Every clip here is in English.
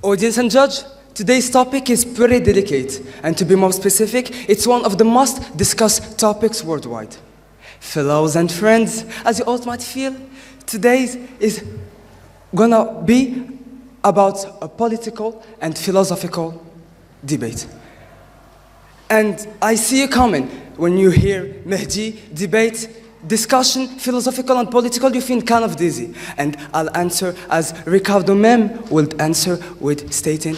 Audience and judge, today's topic is pretty delicate, and to be more specific, it's one of the most discussed topics worldwide. Fellows and friends, as you all might feel, today's is gonna be about a political and philosophical debate. And I see you coming. When you hear Mehdi, debate, discussion, philosophical and political, you feel kind of dizzy. And I'll answer as Ricardo Mem would answer with stating,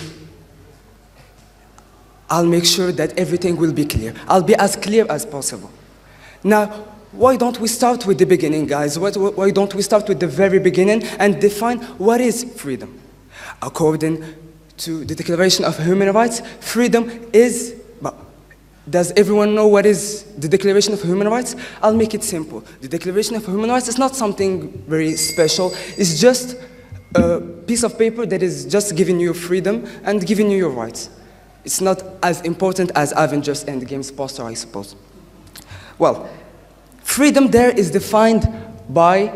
I'll make sure that everything will be clear. I'll be as clear as possible. Now, why don't we start with the beginning, guys? Why don't we start with the very beginning and define what is freedom? According to the Declaration of Human Rights, freedom is... Does everyone know what is the Declaration of Human Rights? I'll make it simple. The Declaration of Human Rights is not something very special. It's just a piece of paper that is just giving you freedom and giving you your rights. It's not as important as Avengers Endgame's poster, I suppose. Well, freedom there is defined by,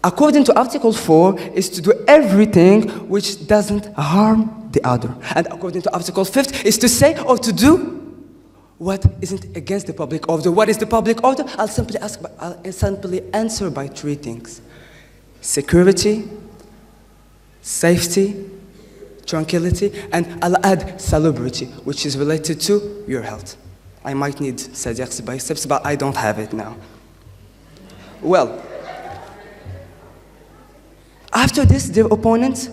according to Article 4, is to do everything which doesn't harm the other. And according to Article 5, is to say or to do what isn't against the public order. What is the public order? I'll simply answer by three things: security, safety, tranquility, and I'll add salubrity, which is related to your health. I might need Sadiq's biceps, but I don't have it now. Well, after this, dear opponents,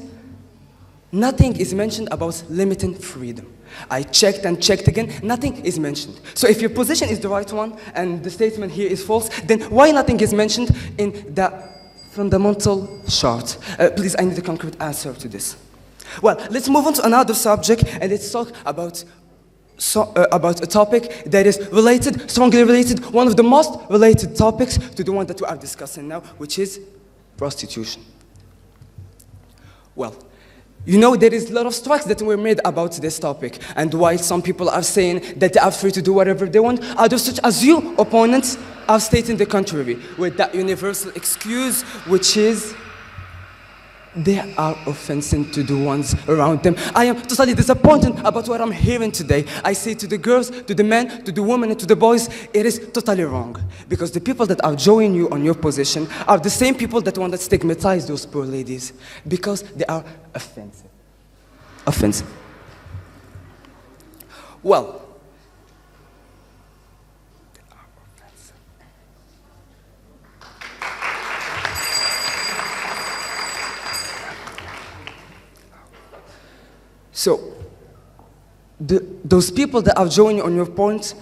nothing is mentioned about limiting freedom. I checked and checked again, nothing is mentioned. So if your position is the right one and the statement here is false, then why nothing is mentioned in the fundamental chart? Please, I need a concrete answer to this. Well, let's move on to another subject, and let's talk about a topic that is related, strongly related, one of the most related topics to the one that we are discussing now, which is prostitution. Well, you know, there is a lot of strikes that were made about this topic, and while some people are saying that they are free to do whatever they want, others, such as you, opponents, are stating the contrary, with that universal excuse, which is they are offensive to the ones around them. I am totally disappointed about what I'm hearing today. I say to the girls, to the men, to the women, and to the boys, it is totally wrong. Because the people that are joining you on your position are the same people that want to stigmatize those poor ladies, because they are offensive. Offensive. Well, so, those people that are joining on your points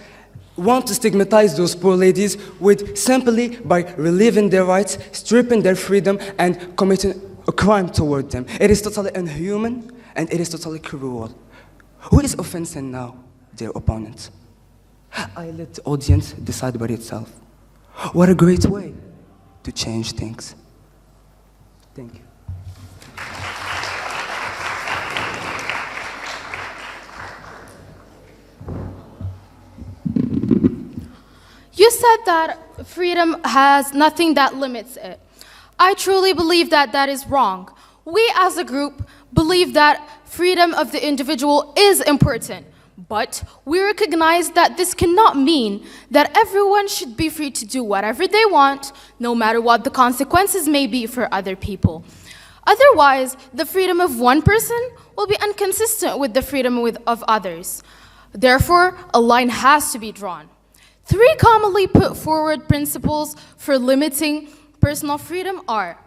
want to stigmatize those poor ladies with simply by relieving their rights, stripping their freedom, and committing a crime toward them. It is totally inhuman, and it is totally cruel. Who is offending now, their opponents? I let the audience decide by itself. What a great way to change things. Thank you. You said that freedom has nothing that limits it. I truly believe that that is wrong. We as a group believe that freedom of the individual is important, but we recognize that this cannot mean that everyone should be free to do whatever they want, no matter what the consequences may be for other people. Otherwise, the freedom of one person will be inconsistent with the freedom of others. Therefore, a line has to be drawn. Three commonly put forward principles for limiting personal freedom are: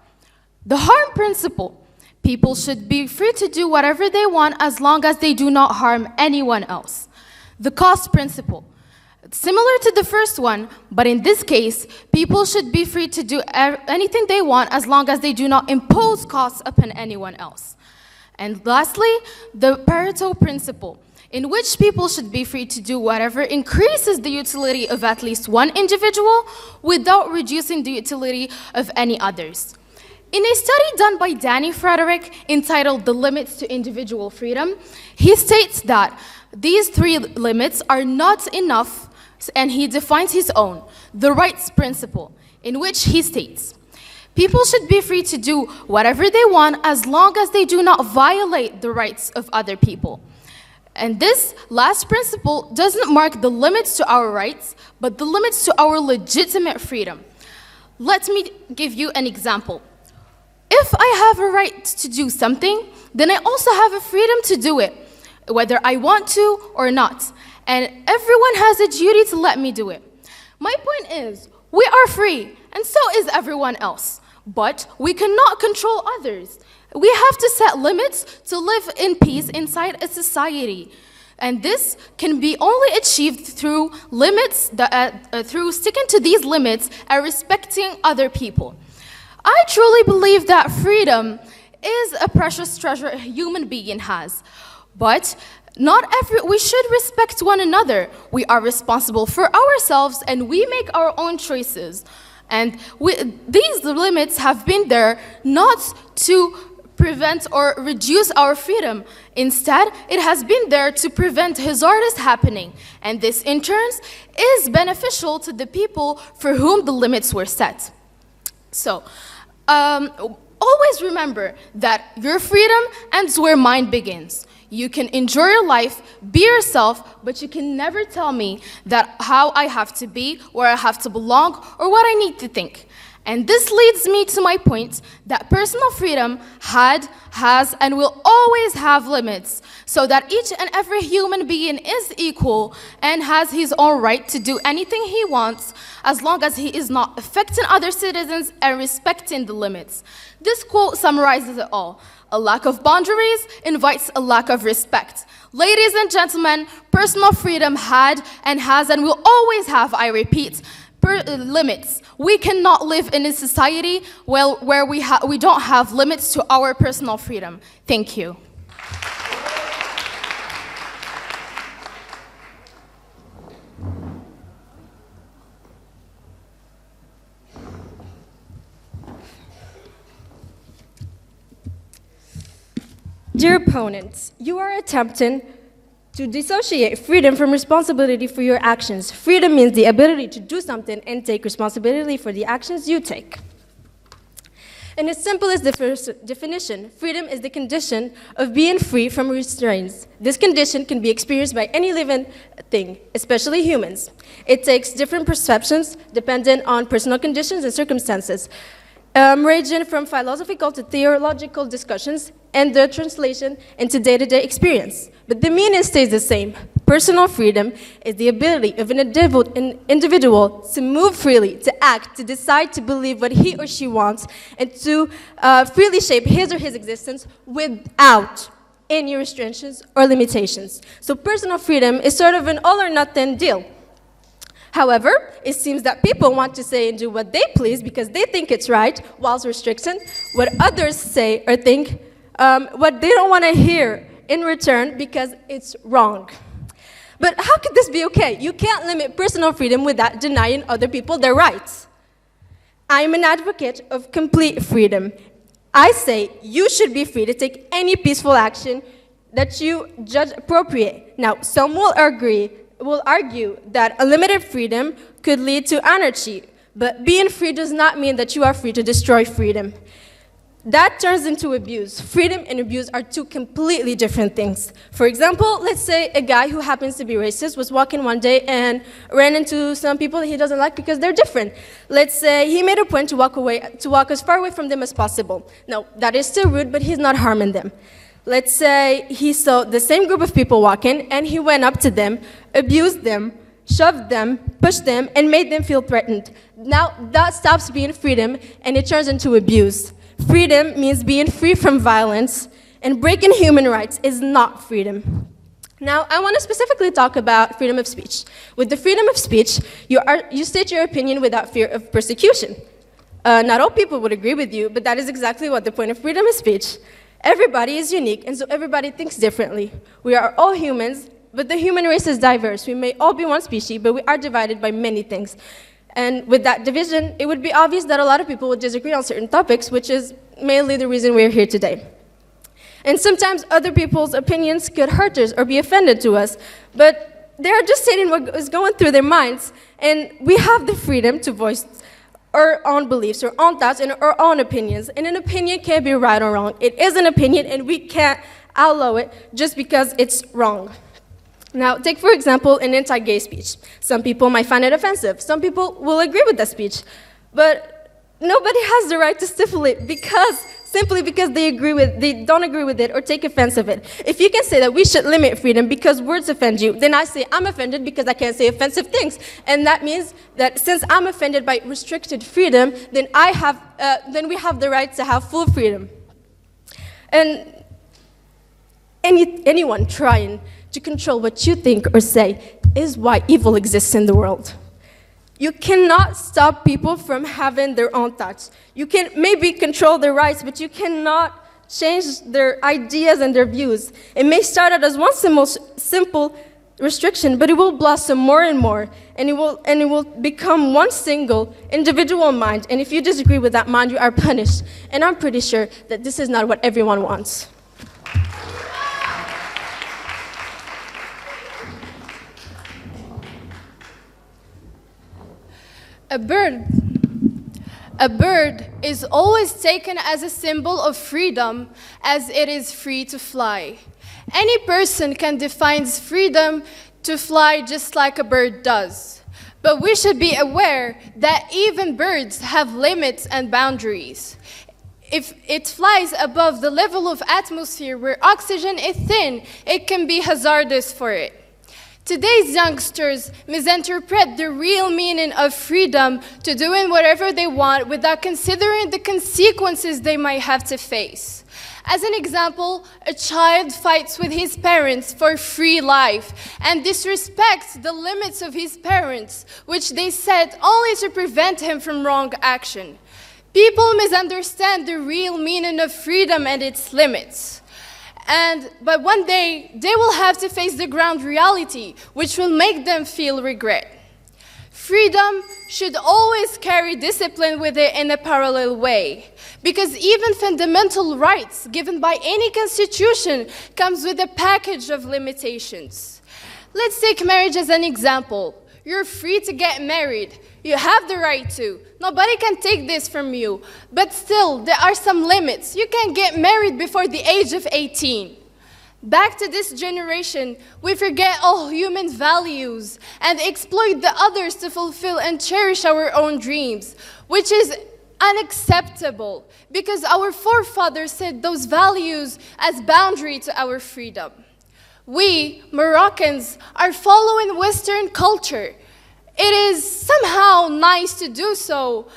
the harm principle. People should be free to do whatever they want as long as they do not harm anyone else. The cost principle. Similar to the first one, but in this case, people should be free to do anything they want as long as they do not impose costs upon anyone else. And lastly, the Pareto principle, in which people should be free to do whatever increases the utility of at least one individual without reducing the utility of any others. In a study done by Danny Frederick entitled The Limits to Individual Freedom, he states that these three limits are not enough, and he defines his own, the rights principle, in which he states, People should be free to do whatever they want as long as they do not violate the rights of other people. And this last principle doesn't mark the limits to our rights, but the limits to our legitimate freedom. Let me give you an example. If I have a right to do something, then I also have a freedom to do it, whether I want to or not. And everyone has a duty to let me do it. My point is, we are free, and so is everyone else. But we cannot control others. We have to set limits to live in peace inside a society. And this can be only achieved through through sticking to these limits and respecting other people. I truly believe that freedom is a precious treasure a human being has. But we should respect one another. We are responsible for ourselves and we make our own choices. And these limits have been there not to prevent or reduce our freedom. Instead, it has been there to prevent hazardous happening. And this, in turn, is beneficial to the people for whom the limits were set. So, always remember that your freedom ends where mine begins. You can enjoy your life, be yourself, but you can never tell me that how I have to be, where I have to belong, or what I need to think. And this leads me to my point that personal freedom has, and will always have limits, so that each and every human being is equal and has his own right to do anything he wants, as long as he is not affecting other citizens and respecting the limits. This quote summarizes it all. A lack of boundaries invites a lack of respect. Ladies and gentlemen, personal freedom had and has and will always have, I repeat, limits. We cannot live in a society where we don't have limits to our personal freedom. Thank you. Dear opponents, you are attempting to dissociate freedom from responsibility for your actions. Freedom means the ability to do something and take responsibility for the actions you take. In its simplest definition, freedom is the condition of being free from restraints. This condition can be experienced by any living thing, especially humans. It takes different perceptions dependent on personal conditions and circumstances, ranging from philosophical to theological discussions and their translation into day-to-day experience. But the meaning stays the same. Personal freedom is the ability of an individual to move freely, to act, to decide, to believe what he or she wants, and to freely shape his or his existence without any restrictions or limitations. So personal freedom is sort of an all-or-nothing deal. However, it seems that people want to say and do what they please because they think it's right, whilst restricting what others say or think what they don't want to hear in return because it's wrong. But how could this be okay? You can't limit personal freedom without denying other people their rights. I am an advocate of complete freedom. I say you should be free to take any peaceful action that you judge appropriate. Now, some will argue that unlimited freedom could lead to anarchy, but being free does not mean that you are free to destroy freedom. That turns into abuse. Freedom and abuse are two completely different things. For example, let's say a guy who happens to be racist was walking one day and ran into some people that he doesn't like because they're different. Let's say he made a point to walk as far away from them as possible. Now, that is still rude, but he's not harming them. Let's say he saw the same group of people walking and he went up to them, abused them, shoved them, pushed them, and made them feel threatened. Now, that stops being freedom and it turns into abuse. Freedom means being free from violence, and breaking human rights is not freedom. Now, I want to specifically talk about freedom of speech. With the freedom of speech, you state your opinion without fear of persecution. Not all people would agree with you, but that is exactly what the point of freedom of speech. Everybody is unique, and so everybody thinks differently. We are all humans, but the human race is diverse. We may all be one species, but we are divided by many things. And with that division, it would be obvious that a lot of people would disagree on certain topics, which is mainly the reason we're here today. And sometimes other people's opinions could hurt us or be offended to us, but they're just stating what is going through their minds, and we have the freedom to voice our own beliefs, our own thoughts, and our own opinions. And an opinion can't be right or wrong. It is an opinion, and we can't outlaw it just because it's wrong. Now, take, for example, an anti-gay speech. Some people might find it offensive. Some people will agree with that speech. But nobody has the right to stifle it simply because they don't agree with it or take offense of it. If you can say that we should limit freedom because words offend you, then I say I'm offended because I can't say offensive things. And that means that since I'm offended by restricted freedom, then we have the right to have full freedom. And anyone trying to control what you think or say is why evil exists in the world. You cannot stop people from having their own thoughts. You can maybe control their rights, but you cannot change their ideas and their views. It may start out as one simple restriction, but it will blossom more and more, and it will become one single individual mind. And if you disagree with that mind, you are punished. And I'm pretty sure that this is not what everyone wants. A bird is always taken as a symbol of freedom, as it is free to fly. Any person can define freedom to fly just like a bird does. But we should be aware that even birds have limits and boundaries. If it flies above the level of atmosphere where oxygen is thin, it can be hazardous for it. Today's youngsters misinterpret the real meaning of freedom to doing whatever they want without considering the consequences they might have to face. As an example, a child fights with his parents for free life and disrespects the limits of his parents, which they set only to prevent him from wrong action. People misunderstand the real meaning of freedom and its limits. But one day, they will have to face the ground reality, which will make them feel regret. Freedom should always carry discipline with it in a parallel way, because even fundamental rights given by any constitution comes with a package of limitations. Let's take marriage as an example. You're free to get married. You have the right to. Nobody can take this from you. But still, there are some limits. You can't get married before the age of 18. Back to this generation, we forget all human values and exploit the others to fulfill and cherish our own dreams, which is unacceptable because our forefathers set those values as boundary to our freedom. We, Moroccans, are following Western culture. It is somehow nice to do so,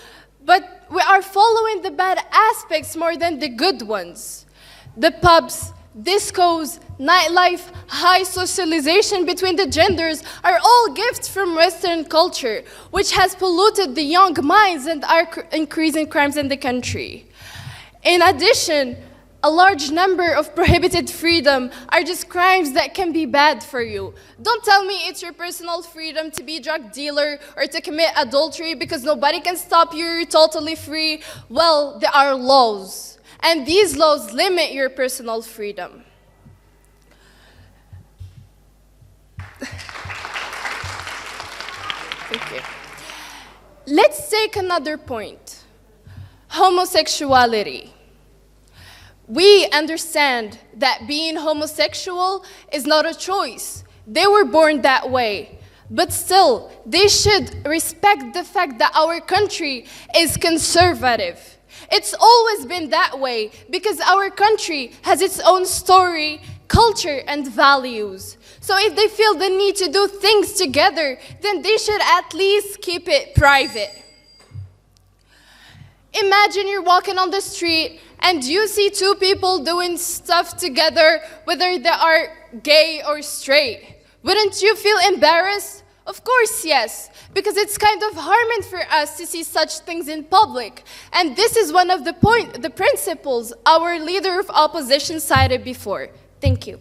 but we are following the bad aspects more than the good ones. The pubs, discos, nightlife, high socialization between the genders are all gifts from Western culture, which has polluted the young minds and are increasing crimes in the country. In addition, a large number of prohibited freedom are just crimes that can be bad for you. Don't tell me it's your personal freedom to be a drug dealer or to commit adultery because nobody can stop you, you're totally free. Well, there are laws, and these laws limit your personal freedom. Thank you. Let's take another point. Homosexuality. We understand that being homosexual is not a choice. They were born that way. But still, they should respect the fact that our country is conservative. It's always been that way because our country has its own story, culture, and values. So if they feel the need to do things together, then they should at least keep it private. Imagine you're walking on the street and you see two people doing stuff together, whether they are gay or straight. Wouldn't you feel embarrassed? Of course, yes, because it's kind of harming for us to see such things in public. And this is one of the principles our leader of opposition cited before. Thank you.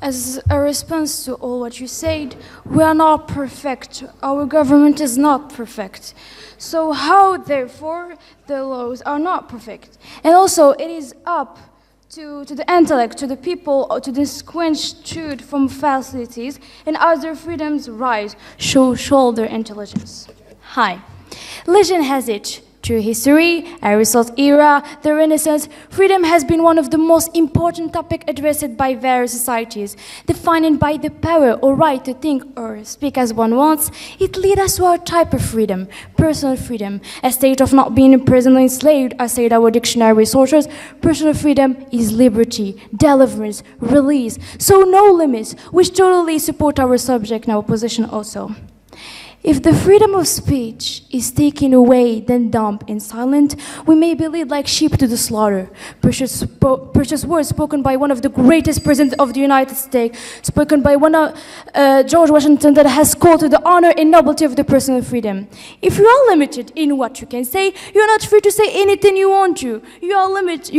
As a response to all what you said, we are not perfect. Our government is not perfect. So how, therefore, the laws are not perfect? And also, it is up to the intellect, to the people, to distinguish truth from falsities, and as their freedoms rise, show their intelligence. Hi. Legend has it. Through history, Aristotle's era, the Renaissance, freedom has been one of the most important topics addressed by various societies. Defined by the power or right to think or speak as one wants, it leads us to our type of freedom, personal freedom, a state of not being imprisoned or enslaved. As said our dictionary sources, personal freedom is liberty, deliverance, release, so no limits, which totally support our subject and our position also. If the freedom of speech is taken away, then dumb and silent, we may be led like sheep to the slaughter. Precious words spoken by one of the greatest presidents of the United States, spoken by George Washington, that has called to the honor and nobility of the personal freedom. If you are limited in what you can say, you are not free to say anything you want to. You are limited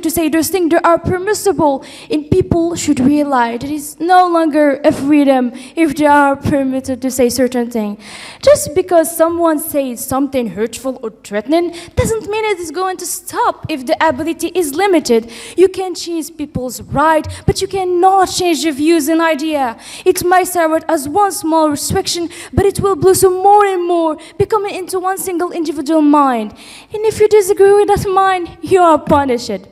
to say those things that are permissible, and people should realize it is no longer a freedom if they are permitted to say certain things. Just because someone says something hurtful or threatening doesn't mean it is going to stop if the ability is limited. You can change people's right, but you cannot change their views and idea. It might start as one small restriction, but it will blossom more and more, becoming into one single individual mind. And if you disagree with that mind, you are punished.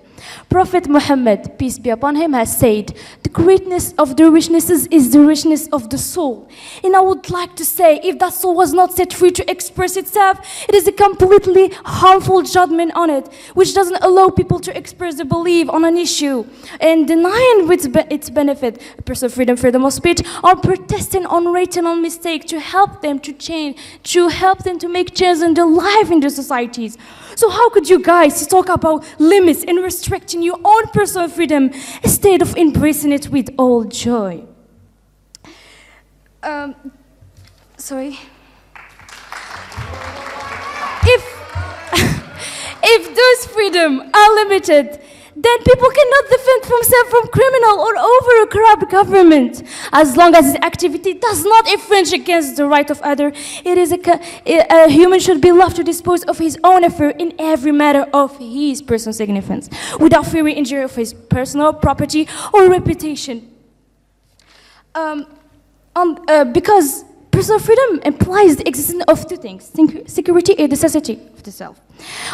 Prophet Muhammad, peace be upon him, has said, the greatness of the richnesses is the richness of the soul. And I would like to say, if that soul was not set free to express itself, it is a completely harmful judgment on it, which doesn't allow people to express their belief on an issue, and denying its benefit, personal freedom, freedom of speech, or protesting on written on mistake to help them to change, to help them to make change in their life in their societies. So how could you guys talk about limits and restricting your own personal freedom instead of embracing it with all joy? Sorry. If those freedoms are limited, then people cannot defend themselves from criminal or over a corrupt government. As long as this activity does not infringe against the right of others, a human should be left to dispose of his own affair in every matter of his personal significance, without fearing injury of his personal property or reputation. Because personal freedom implies the existence of two things: security and necessity of the self.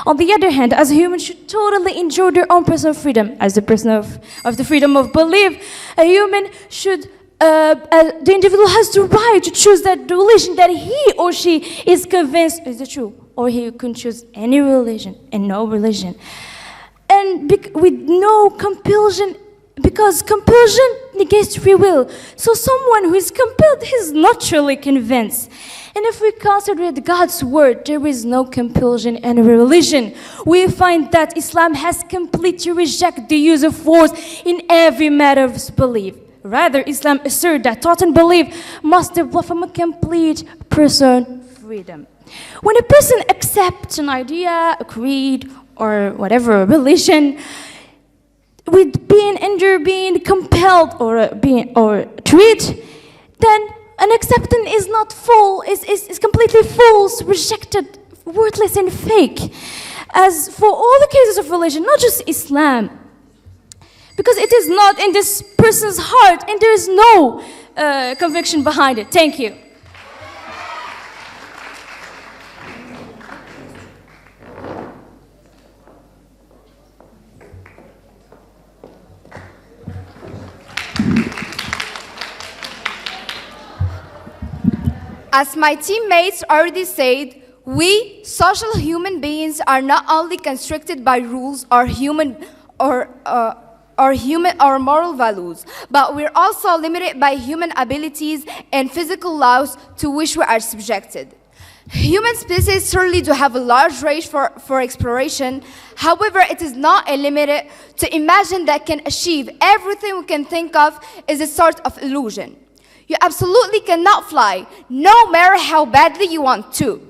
On the other hand, as a human should totally enjoy their own personal freedom, as the person of the freedom of belief, a human should, the individual has the right to choose that the religion that he or she is convinced is the truth, or he can choose any religion and no religion, and with no compulsion. Because compulsion negates free will. So someone who is compelled is naturally convinced. And if we consider God's word, there is no compulsion in religion. We find that Islam has completely rejected the use of force in every matter of belief. Rather, Islam asserts that thought and belief must develop from a complete personal freedom. When a person accepts an idea, a creed, or whatever religion, with being compelled or treat, then an acceptance is not full, is completely false, rejected, worthless, and fake. As for all the cases of religion, not just Islam, because it is not in this person's heart, and there is no conviction behind it. Thank you. As my teammates already said, we, social human beings, are not only constricted by rules or moral values, but we're also limited by human abilities and physical laws to which we are subjected. Human species certainly do have a large range for exploration. However, it is not a limit to imagine that can achieve everything we can think of is a sort of illusion. You absolutely cannot fly, no matter how badly you want to.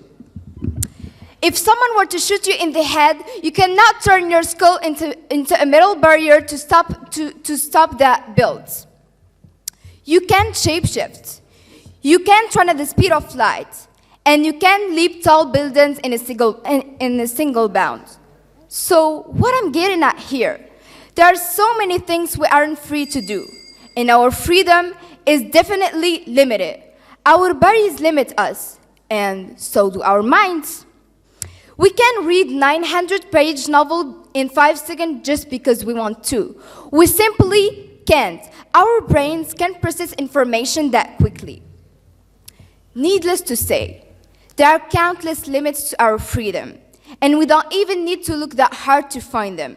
If someone were to shoot you in the head, you cannot turn your skull into a metal barrier to stop that build. You can shapeshift. You can run at the speed of light. And you can leap tall buildings in a single bound. So what I'm getting at here, there are so many things we aren't free to do. And our freedom is definitely limited. Our bodies limit us, and so do our minds. We can read 900-page novel in 5 seconds just because we want to. We simply can't. Our brains can't process information that quickly. Needless to say, there are countless limits to our freedom, and we don't even need to look that hard to find them.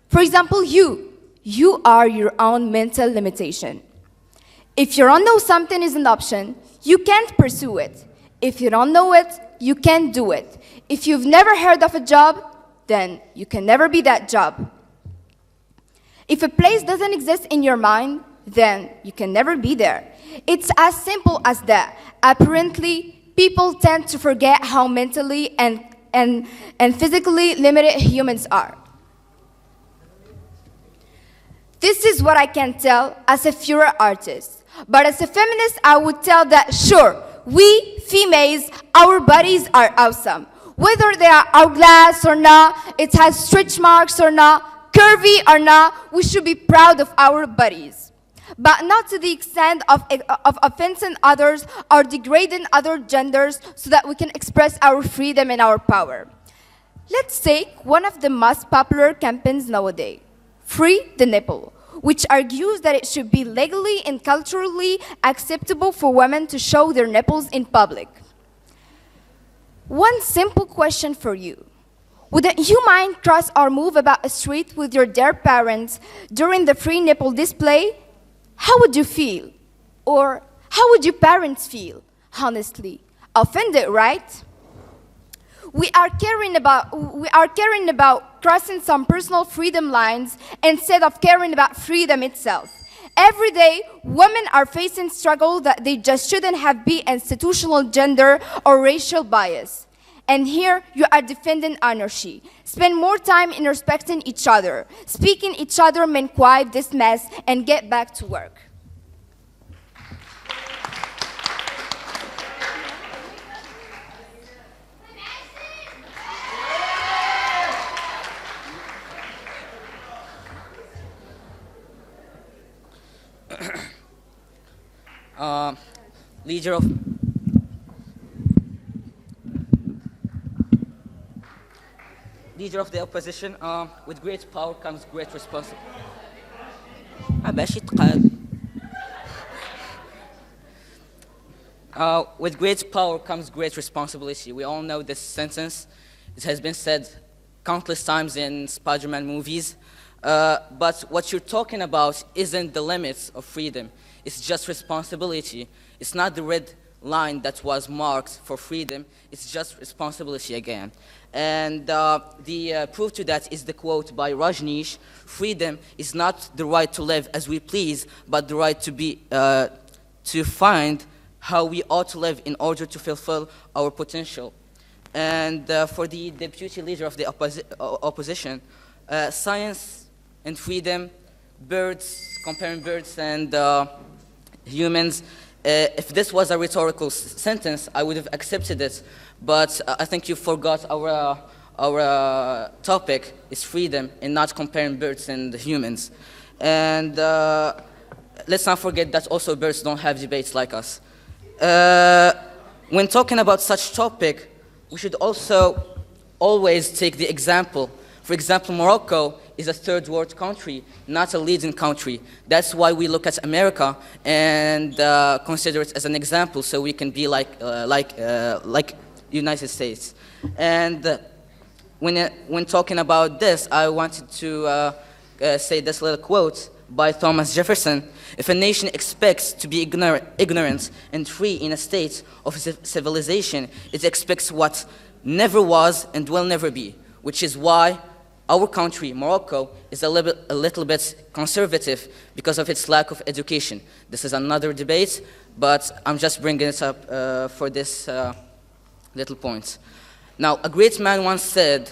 For example, you are your own mental limitation. If you don't know something is an option, you can't pursue it. If you don't know it, you can't do it. If you've never heard of a job, then you can never be that job. If a place doesn't exist in your mind, then you can never be there. It's as simple as that. Apparently, people tend to forget how mentally and physically limited humans are. This is what I can tell as a pure artist. But as a feminist, I would tell that, sure, we females, our bodies are awesome. Whether they are hourglass or not, it has stretch marks or not, curvy or not, we should be proud of our bodies. But not to the extent of offending others or degrading other genders so that we can express our freedom and our power. Let's take one of the most popular campaigns nowadays, Free the Nipple, which argues that it should be legally and culturally acceptable for women to show their nipples in public. One simple question for you. Wouldn't you mind cross or move about a street with your dear parents during the free nipple display? How would you feel? Or how would your parents feel? Honestly, offended, right? We are caring about crossing some personal freedom lines instead of caring about freedom itself. Every day, women are facing struggle that they just shouldn't have be institutional gender or racial bias. And here, you are defending anarchy. Spend more time in respecting each other, speaking each other men quiet this mess, and get back to work. Leader of the opposition, with great power comes great responsibility. With great power comes great responsibility. We all know this sentence. It has been said countless times in Spider-Man movies. But what you're talking about isn't the limits of freedom. It's just responsibility. It's not the red line that was marked for freedom. It's just responsibility again. And the proof to that is the quote by Rajneesh: "Freedom is not the right to live as we please, but the right to find how we ought to live in order to fulfill our potential." And for the deputy leader of the opposition, science and freedom, birds, comparing birds and humans. If this was a rhetorical sentence, I would have accepted it. But I think you forgot our topic is freedom and not comparing birds and humans. And let's not forget that also birds don't have debates like us. When talking about such topic, we should also always take the example. For example, Morocco is a third world country, not a leading country. That's why we look at America and consider it as an example, so we can be like United States. And when talking about this, I wanted to say this little quote by Thomas Jefferson: "If a nation expects to be ignorant and free in a state of civilization, it expects what never was and will never be," which is why our country, Morocco, is a little bit conservative because of its lack of education. This is another debate, but I'm just bringing it up for this little point. Now, a great man once said,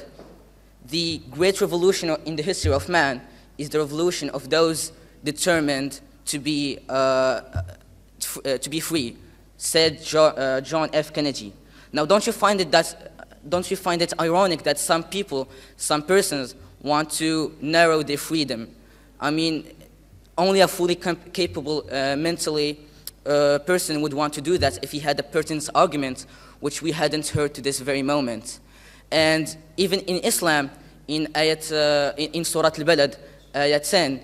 the great revolution in the history of man is the revolution of those determined to be free, said John F. Kennedy. Now, don't you find it ironic that some people, some persons, want to narrow their freedom? I mean, only a fully capable, mentally person would want to do that if he had a pertinent argument, which we hadn't heard to this very moment. And even in Islam, in Surah Al-Balad, ayat 10,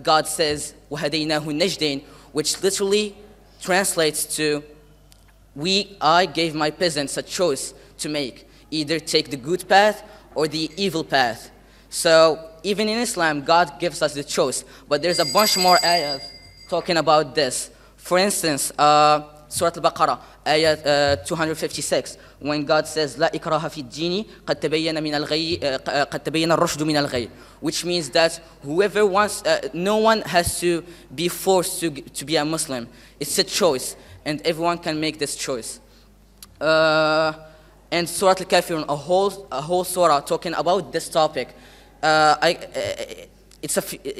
God says, وَهَدَيْنَاهُ النَّجْدَيْنِ, which literally translates to, I gave my peasants a choice to make, either take the good path or the evil path. So even in Islam, God gives us the choice, but there's a bunch more ayahs talking about this. For instance, Surah Al-Baqarah, ayah 256, when God says, لا إكراه في الدين قد تبين من الغي قد تبين الرشد من الغي, which means that whoever wants, no one has to be forced to be a Muslim. It's a choice, and everyone can make this choice. And Surah Al-Kafirun, a whole surah talking about this topic.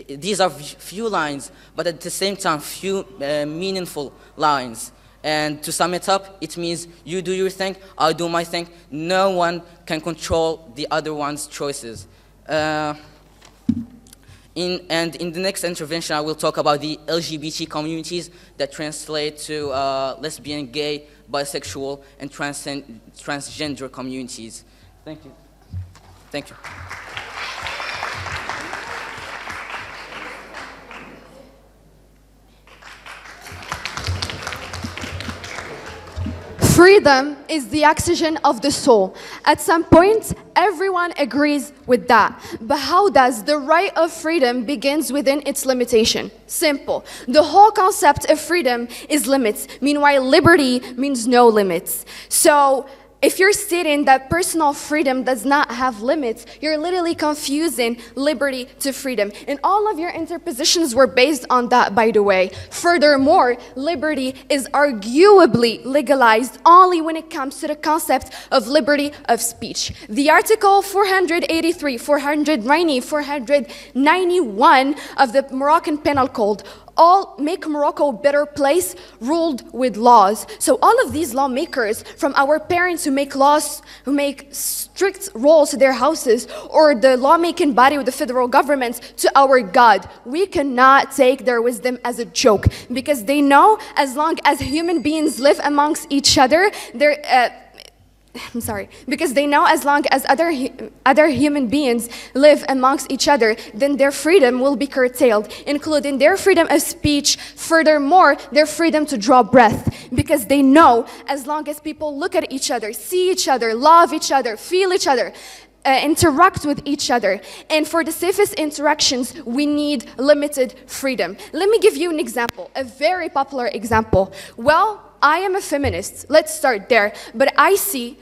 These are few lines, but at the same time, few meaningful lines. And to sum it up, it means you do your thing, I do my thing. No one can control the other one's choices. And in the next intervention, I will talk about the LGBT communities that translate to lesbian, gay, bisexual, and transgender communities. Thank you. Thank you. Freedom is the oxygen of the soul. At some point, everyone agrees with that. But how does the right of freedom begins within its limitation? Simple. The whole concept of freedom is limits. Meanwhile, liberty means no limits. So, if you're stating that personal freedom does not have limits, you're literally confusing liberty to freedom. And all of your interpositions were based on that, by the way. Furthermore, liberty is arguably legalized only when it comes to the concept of liberty of speech. The Article 483, 490, 491 of the Moroccan Penal Code all make Morocco a better place, ruled with laws. So all of these lawmakers, from our parents who make laws, who make strict rules to their houses, or the lawmaking body with the federal government, to our God, we cannot take their wisdom as a joke, because they know as long as human beings live amongst each other, because they know as long as other human beings live amongst each other, then their freedom will be curtailed, including their freedom of speech, furthermore, their freedom to draw breath, because they know as long as people look at each other, see each other, love each other, feel each other, interact with each other. And for the safest interactions, we need limited freedom. Let me give you an example, a very popular example. Well, I am a feminist. Let's start there. But I see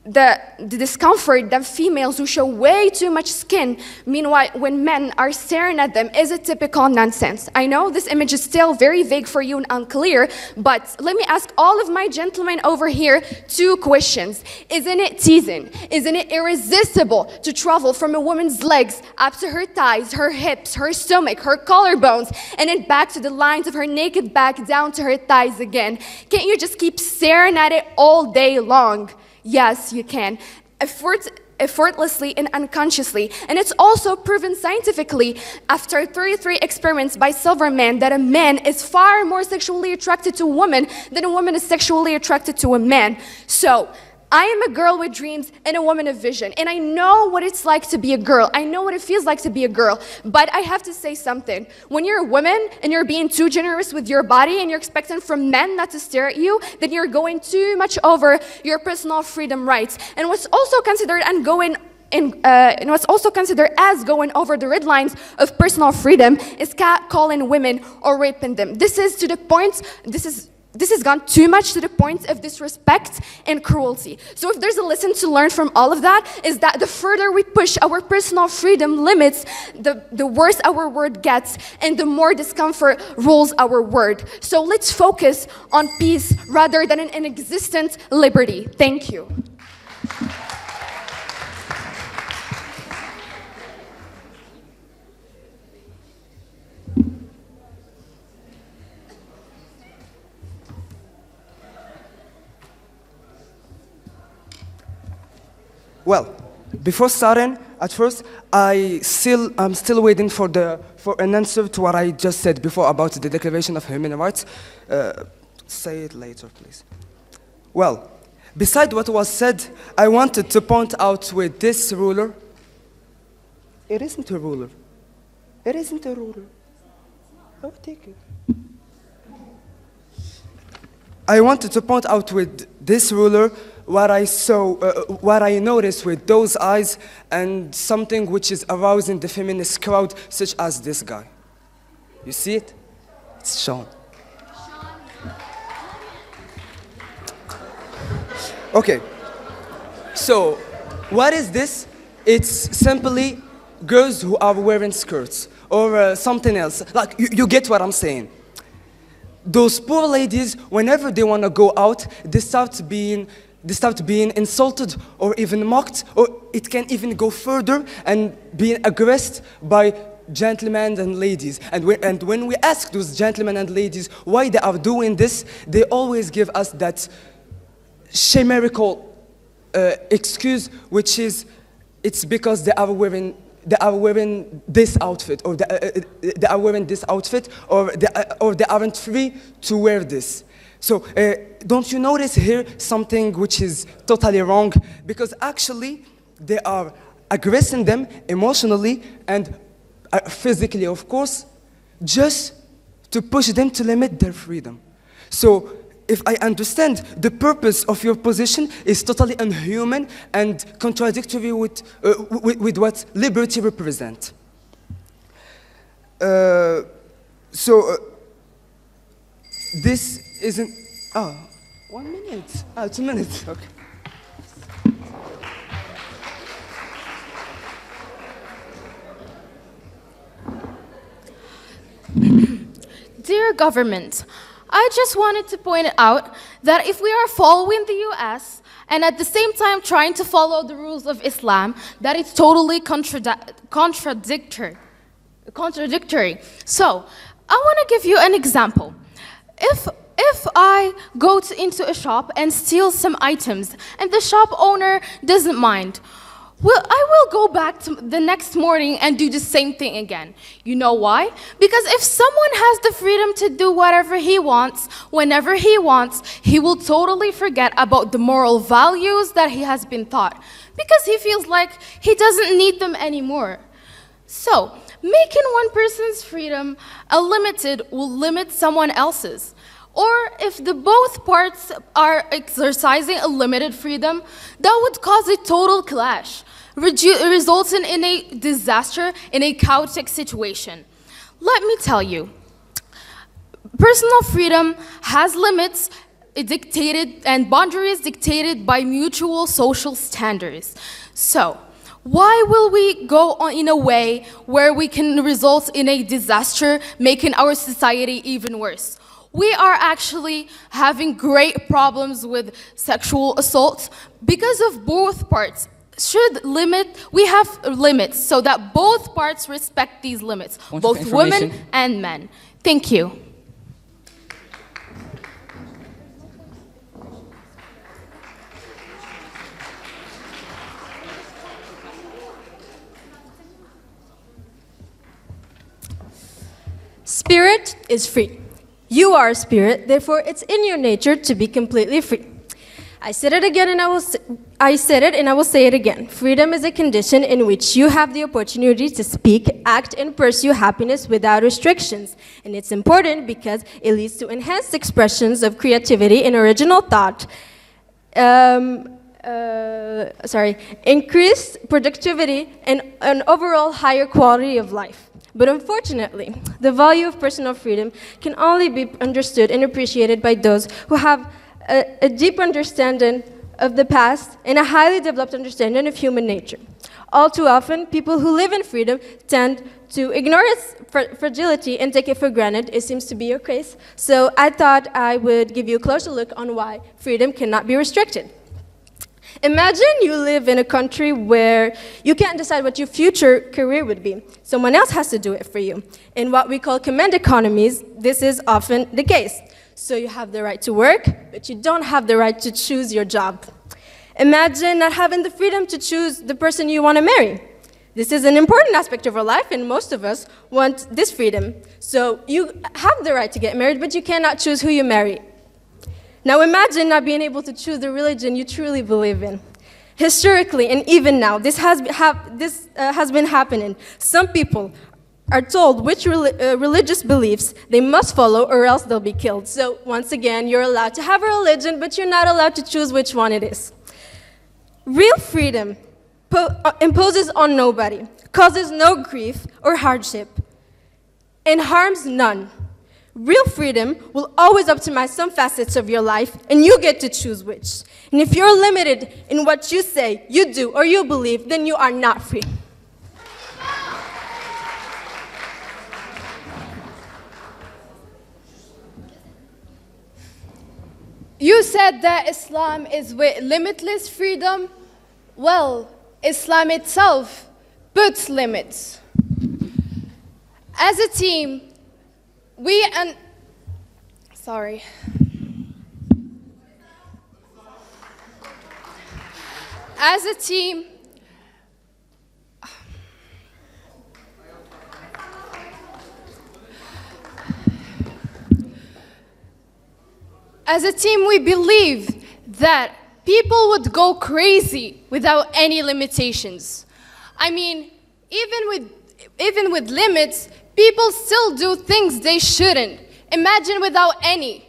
the discomfort that females who show way too much skin, meanwhile, when men are staring at them, is a typical nonsense. I know this image is still very vague for you and unclear, but let me ask all of my gentlemen over here 2 questions. Isn't it teasing? Isn't it irresistible to travel from a woman's legs up to her thighs, her hips, her stomach, her collarbones, and then back to the lines of her naked back down to her thighs again? Can't you just keep staring at it all day long? Yes, you can. Effortlessly and unconsciously. And it's also proven scientifically after 33 experiments by Silverman that a man is far more sexually attracted to a woman than a woman is sexually attracted to a man. So, I am a girl with dreams and a woman of vision, and I know what it's like to be a girl. I know what it feels like to be a girl, but I have to say something. When you're a woman and you're being too generous with your body and you're expecting from men not to stare at you, then you're going too much over your personal freedom rights. And what's also considered and what's also considered as going over the red lines of personal freedom is catcalling women or raping them. This has gone too much to the point of disrespect and cruelty. So if there's a lesson to learn from all of that, is that the further we push our personal freedom limits, the worse our word gets, and the more discomfort rules our word. So let's focus on peace rather than an inexistent liberty. Thank you. Well, before starting, at first, I'm still waiting for an answer to what I just said before about the Declaration of Human Rights. Say it later, please. Well, beside what was said, I wanted to point out with this ruler. It isn't a ruler. It isn't a ruler. Oh, take it. I wanted to point out with this ruler what I saw, what I noticed with those eyes, and something which is arousing the feminist crowd, such as this guy. You see it? It's Sean. Okay. So, what is this? It's simply girls who are wearing skirts or something else. Like, you get what I'm saying. Those poor ladies, whenever they want to go out, they start being insulted or even mocked, or it can even go further and being aggressed by gentlemen and ladies. And when we ask those gentlemen and ladies why they are doing this, they always give us that chimerical excuse, which is it's because they are wearing this outfit, or they are wearing this outfit, or they aren't free to wear this. So don't you notice here something which is totally wrong? Because actually they are aggressing them emotionally and physically, of course, just to push them to limit their freedom. So if I understand, the purpose of your position is totally unhuman and contradictory with what liberty represents. This isn't. Oh, 1 minute. 2 minutes. Okay. Dear government, I just wanted to point out that if we are following the US and at the same time trying to follow the rules of Islam, that it's totally contradictory. So, I want to give you an example. If I go into a shop and steal some items and the shop owner doesn't mind, well, I will go back to the next morning and do the same thing again. You know why? Because if someone has the freedom to do whatever he wants, whenever he wants, he will totally forget about the moral values that he has been taught, because he feels like he doesn't need them anymore. So, making one person's freedom unlimited will limit someone else's. Or if the both parts are exercising a limited freedom, that would cause a total clash, resulting in a disaster, in a chaotic situation. Let me tell you, personal freedom has limits dictated and boundaries dictated by mutual social standards. So, why will we go on in a way where we can result in a disaster, making our society even worse? We are actually having great problems with sexual assault because of both parts. We have limits so that both parts respect these limits, both women and men. Thank you. Spirit is free. You are a spirit, therefore it's in your nature to be completely free. I said it again and I will say it again. Freedom is a condition in which you have the opportunity to speak, act, and pursue happiness without restrictions. And it's important because it leads to enhanced expressions of creativity and original thought. Increased productivity and an overall higher quality of life. But unfortunately, the value of personal freedom can only be understood and appreciated by those who have a deep understanding of the past and a highly developed understanding of human nature. All too often, people who live in freedom tend to ignore its fragility and take it for granted. It seems to be your case. So I thought I would give you a closer look on why freedom cannot be restricted. Imagine you live in a country where you can't decide what your future career would be. Someone else has to do it for you. In what we call command economies, this is often the case. So you have the right to work, but you don't have the right to choose your job. Imagine not having the freedom to choose the person you want to marry. This is an important aspect of our life, and most of us want this freedom. So you have the right to get married, but you cannot choose who you marry. Now imagine not being able to choose the religion you truly believe in. Historically, and even now, this has been happening. Some people are told which religious beliefs they must follow or else they'll be killed. So once again, you're allowed to have a religion, but you're not allowed to choose which one it is. Real freedom imposes on nobody, causes no grief or hardship, and harms none. Real freedom will always optimize some facets of your life, and you get to choose which. And if you're limited in what you say, you do, or you believe, then you are not free. You said that Islam is with limitless freedom. Well, Islam itself puts limits. As a team, As a team, we believe that people would go crazy without any limitations. I mean, even with limits, people still do things they shouldn't. Imagine without any.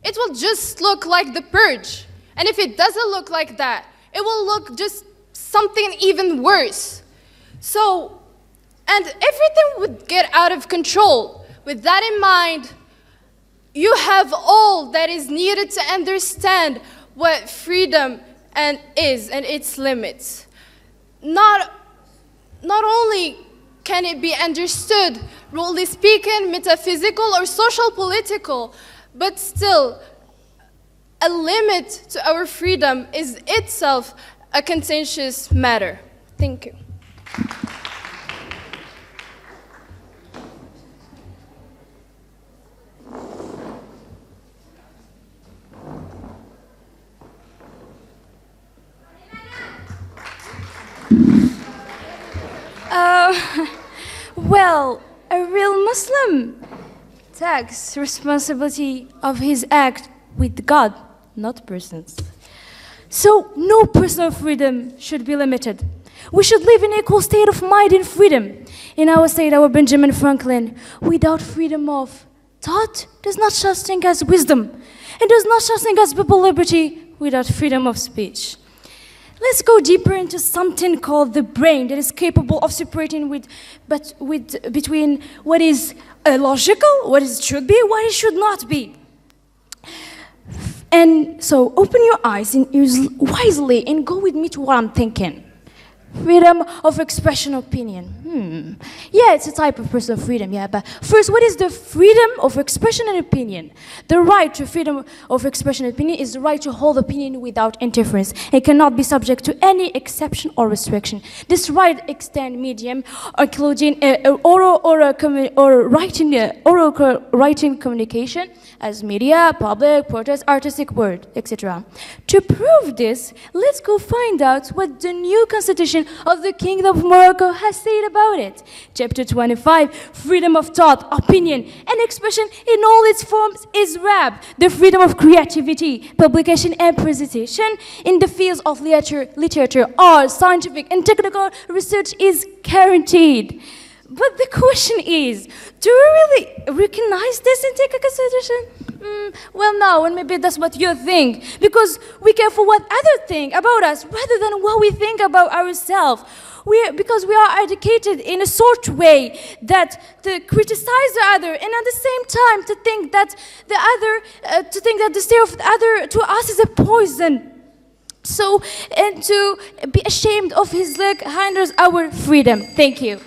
It will just look like the purge. And if it doesn't look like that, it will look just something even worse. So, and everything would get out of control. With that in mind, you have all that is needed to understand what freedom is and its limits. Not only can it be understood, broadly speaking, metaphysical or social political, but still, a limit to our freedom is itself a contentious matter. Thank you. Well, a real Muslim takes responsibility of his act with God, not persons. So no personal freedom should be limited. We should live in equal state of mind and freedom. In our state, our Benjamin Franklin, without freedom of thought, does not such thing as wisdom, and does not such thing as people liberty without freedom of speech. Let's go deeper into something called the brain that is capable of separating between what is logical, what it should be, what it should not be. And so open your eyes and use wisely and go with me to what I'm thinking. Freedom of expression opinion. Yeah, it's a type of personal freedom, yeah, but first, what is the freedom of expression and opinion? The right to freedom of expression and opinion is the right to hold opinion without interference. It cannot be subject to any exception or restriction. This right extends medium, including oral writing communication, as media, public, protest, artistic word, etc. To prove this, let's go find out what the new constitution of the Kingdom of Morocco has said about it. Chapter 25, freedom of thought, opinion, and expression in all its forms is wrapped. The freedom of creativity, publication, and presentation in the fields of literature, art, scientific, and technical research is guaranteed. But the question is, do we really recognize this and take a consideration? Well, no, and maybe that's what you think, because we care for what others think about us rather than what we think about ourselves. Because we are educated in a sort of way that to criticize the other, and at the same time to think that the state of the other to us is a poison. So, and to be ashamed of his leg hinders our freedom. Thank you.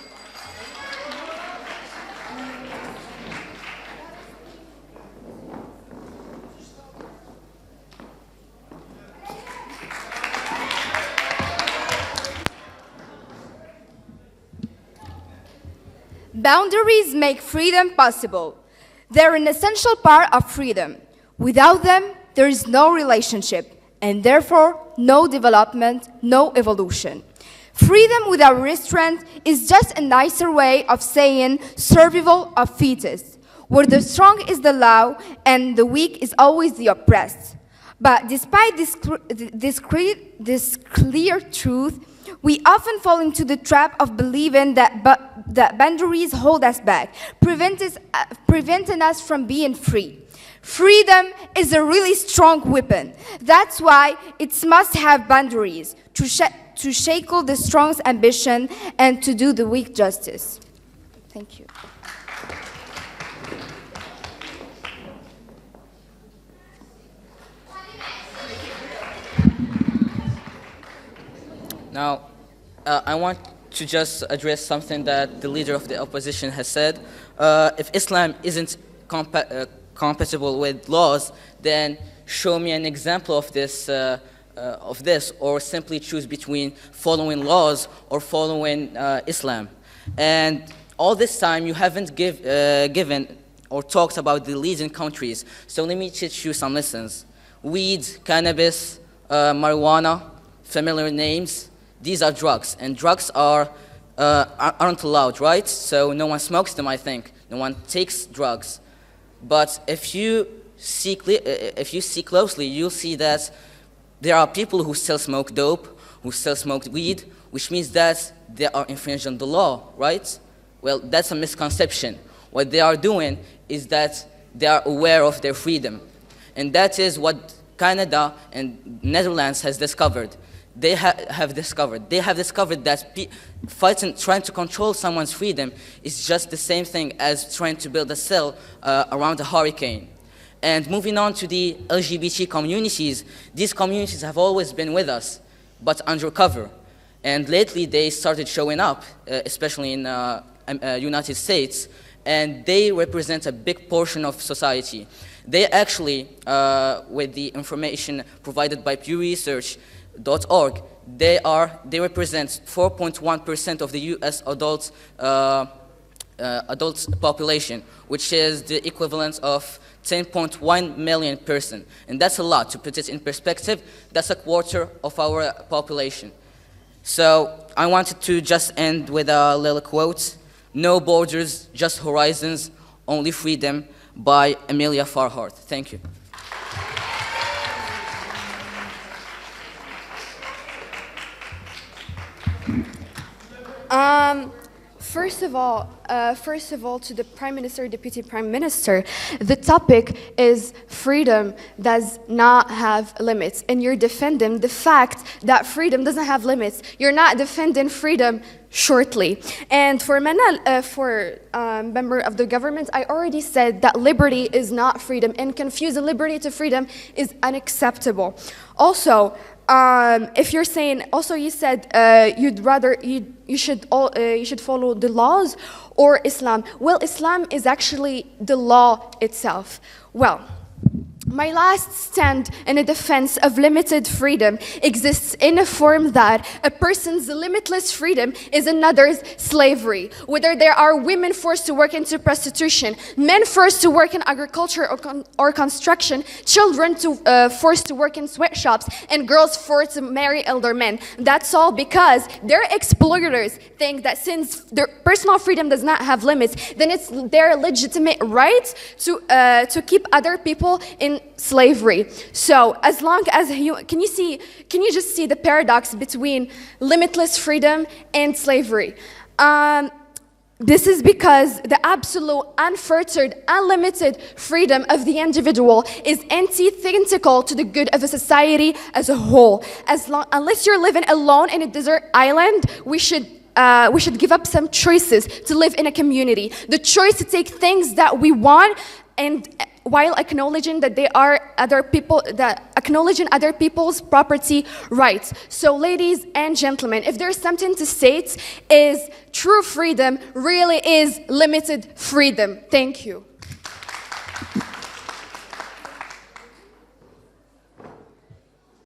Boundaries make freedom possible. They're an essential part of freedom. Without them, there is no relationship, and therefore no development, no evolution. Freedom without restraint is just a nicer way of saying survival of fetus, where the strong is the law and the weak is always the oppressed. But despite this clear truth, we often fall into the trap of believing that boundaries hold us back, preventing us from being free. Freedom is a really strong weapon. That's why it must have boundaries to shackle the strong's ambition and to do the weak justice. Thank you. Now, I want to just address something that the leader of the opposition has said. If Islam isn't compatible with laws, then show me an example of this, or simply choose between following laws or following Islam. And all this time, you haven't given or talked about the leading countries. So let me teach you some lessons. Weed, cannabis, marijuana, familiar names. These are drugs, and drugs aren't allowed, right? So no one smokes them, I think. No one takes drugs. But if you see closely, you'll see that there are people who still smoke dope, who still smoke weed, which means that they are infringing the law, right? Well, that's a misconception. What they are doing is that they are aware of their freedom. And that is what Canada and Netherlands has discovered. They have discovered that trying to control someone's freedom is just the same thing as trying to build a cell around a hurricane. And moving on to the LGBT communities, these communities have always been with us, but undercover. And lately they started showing up, especially in United States, and they represent a big portion of society. They actually, with the information provided by Pew Research, .org, they represent 4.1% of the U.S. adults population, which is the equivalent of 10.1 million person, and that's a lot. To put it in perspective, that's a quarter of our population. So I wanted to just end with a little quote: "No borders, just horizons, only freedom," by Amelia Earhart. Thank you. First of all, to the Prime Minister, Deputy Prime Minister, the topic is freedom does not have limits, and you're defending the fact that freedom doesn't have limits. You're not defending freedom shortly. And for member of the government, I already said that liberty is not freedom, and confusing liberty to freedom is unacceptable. Also, if you're saying, also you said you should follow the laws or Islam. Well, Islam is actually the law itself. Well, my last stand in a defense of limited freedom exists in a form that a person's limitless freedom is another's slavery. Whether there are women forced to work into prostitution, men forced to work in agriculture or construction, children forced to work in sweatshops, and girls forced to marry elder men. That's all because their exploiters think that since their personal freedom does not have limits, then it's their legitimate right to keep other people in slavery. So as long as can you just see the paradox between limitless freedom and slavery? This is because the absolute, unfettered, unlimited freedom of the individual is antithetical to the good of a society as a whole. Unless you're living alone in a desert island, we should give up some choices to live in a community. The choice to take things that we want, and while acknowledging that acknowledging other people's property rights. So ladies and gentlemen, if there's something to state, is true freedom really is limited freedom. Thank you.